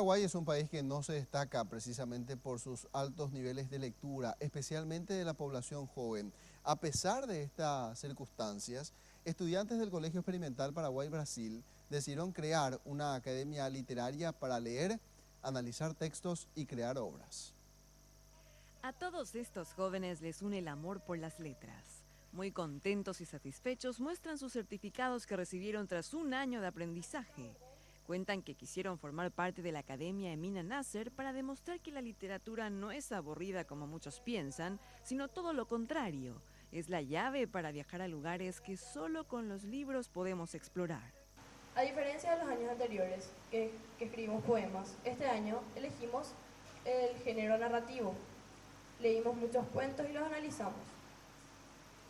Paraguay es un país que no se destaca precisamente por sus altos niveles de lectura, especialmente de la población joven. A pesar de estas circunstancias, estudiantes del Colegio Experimental Paraguay-Brasil decidieron crear una academia literaria para leer, analizar textos y crear obras. A todos estos jóvenes les une el amor por las letras. Muy contentos y satisfechos muestran sus certificados que recibieron tras un año de aprendizaje. Cuentan que quisieron formar parte de la Academia Emina Nasser para demostrar que la literatura no es aburrida como muchos piensan, sino todo lo contrario. Es la llave para viajar a lugares que solo con los libros podemos explorar. A diferencia de los años anteriores, que escribimos poemas, este año elegimos el género narrativo. Leímos muchos cuentos y los analizamos.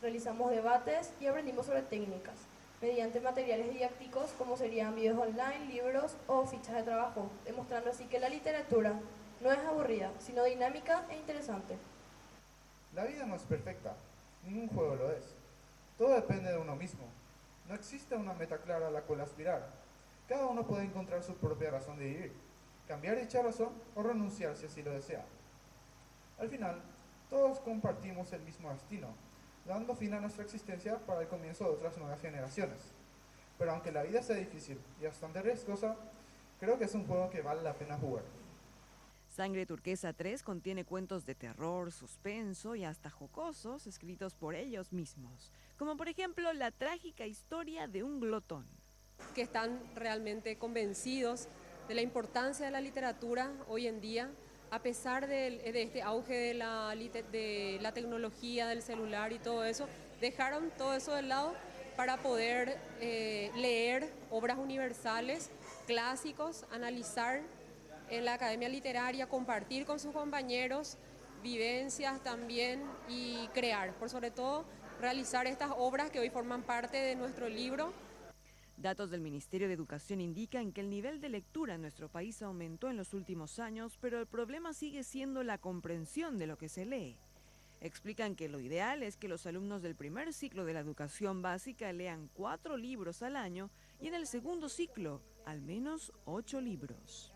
Realizamos debates y aprendimos sobre técnicas, mediante materiales didácticos como serían videos online, libros o fichas de trabajo, demostrando así que la literatura no es aburrida, sino dinámica e interesante. La vida no es perfecta, ningún juego lo es. Todo depende de uno mismo. No existe una meta clara a la cual aspirar. Cada uno puede encontrar su propia razón de vivir, cambiar dicha razón o renunciar si así lo desea. Al final, todos compartimos el mismo destino, dando fin a nuestra existencia para el comienzo de otras nuevas generaciones. Pero aunque la vida sea difícil y bastante riesgosa, creo que es un juego que vale la pena jugar. Sangre Turquesa 3 contiene cuentos de terror, suspenso y hasta jocosos escritos por ellos mismos, como por ejemplo la trágica historia de un glotón. Que están realmente convencidos de la importancia de la literatura hoy en día, a pesar de este auge de la tecnología, del celular y todo eso, dejaron todo eso de lado para poder leer obras universales, clásicos, analizar en la academia literaria, compartir con sus compañeros vivencias también y crear, por sobre todo realizar estas obras que hoy forman parte de nuestro libro. Datos del Ministerio de Educación indican que el nivel de lectura en nuestro país aumentó en los últimos años, pero el problema sigue siendo la comprensión de lo que se lee. Explican que lo ideal es que los alumnos del primer ciclo de la educación básica lean 4 libros al año y en el segundo ciclo, al menos 8 libros.